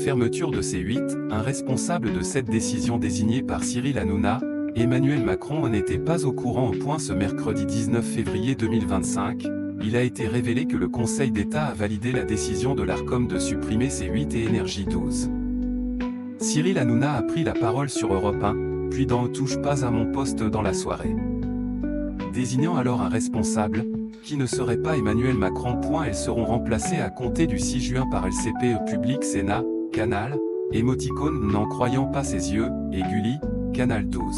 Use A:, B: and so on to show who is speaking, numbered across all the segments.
A: Fermeture de C8, un responsable de cette décision désigné par Cyril Hanouna, Emmanuel Macron n'était pas au courant au point ce mercredi 19 février 2025, il a été révélé que le Conseil d'État a validé la décision de l'Arcom de supprimer C8 et Énergie 12. Cyril Hanouna a pris la parole sur Europe 1, puis dans Touche pas à mon poste dans la soirée. Désignant alors un responsable, qui ne serait pas Emmanuel Macron. Elles seront remplacées à compter du 6 juin par LCP Public Sénat, Canal, émoticône n'en croyant pas ses yeux, et Gulli, Canal 12.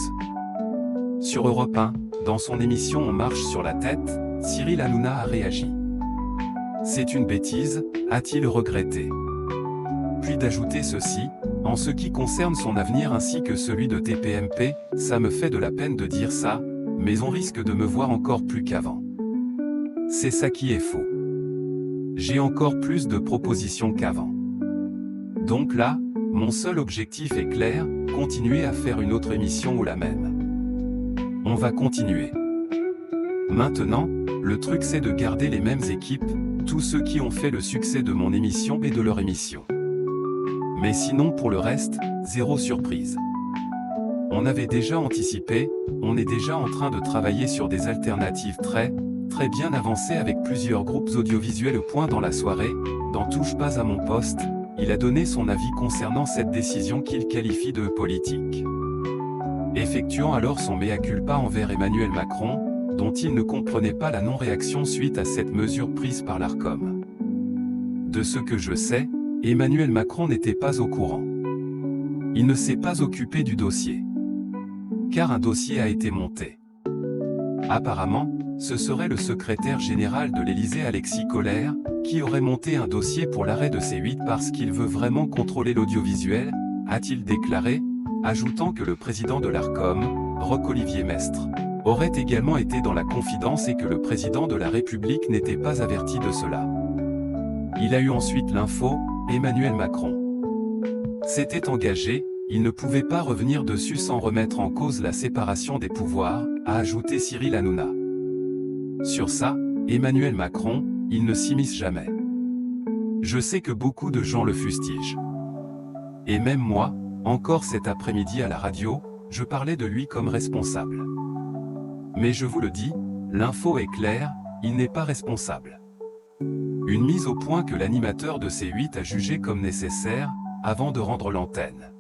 A: Sur Europe 1, dans son émission On marche sur la tête, Cyril Hanouna a réagi. C'est une bêtise, a-t-il regretté. Puis d'ajouter ceci, en ce qui concerne son avenir ainsi que celui de TPMP, ça me fait de la peine de dire ça, mais on risque de me voir encore plus qu'avant. C'est ça qui est faux. J'ai encore plus de propositions qu'avant. Donc là, mon seul objectif est clair, continuer à faire une autre émission ou la même. On va continuer. Maintenant, le truc c'est de garder les mêmes équipes, tous ceux qui ont fait le succès de mon émission et de leur émission. Mais sinon pour le reste, zéro surprise. On avait déjà anticipé, on est déjà en train de travailler sur des alternatives très bien avancées avec plusieurs groupes audiovisuels. Dans la soirée, dans Touche pas à mon poste, il a donné son avis concernant cette décision qu'il qualifie de politique. Effectuant alors son mea culpa envers Emmanuel Macron, dont il ne comprenait pas la non-réaction suite à cette mesure prise par l'Arcom. De ce que je sais, Emmanuel Macron n'était pas au courant. Il ne s'est pas occupé du dossier. Car un dossier a été monté. Apparemment, ce serait le secrétaire général de l'Élysée Alexis Kohler, qui aurait monté un dossier pour l'arrêt de C8 parce qu'il veut vraiment contrôler l'audiovisuel, a-t-il déclaré, ajoutant que le président de l'Arcom, Roch-Olivier Mestre, aurait également été dans la confidence et que le président de la République n'était pas averti de cela. Il a eu ensuite l'info, Emmanuel Macron s'était engagé, il ne pouvait pas revenir dessus sans remettre en cause la séparation des pouvoirs, a ajouté Cyril Hanouna. Sur ça, Emmanuel Macron, il ne s'immisce jamais. Je sais que beaucoup de gens le fustigent. Et même moi, encore cet après-midi à la radio, je parlais de lui comme responsable. Mais je vous le dis, l'info est claire, il n'est pas responsable. Une mise au point que l'animateur de C8 a jugé comme nécessaire, avant de rendre l'antenne.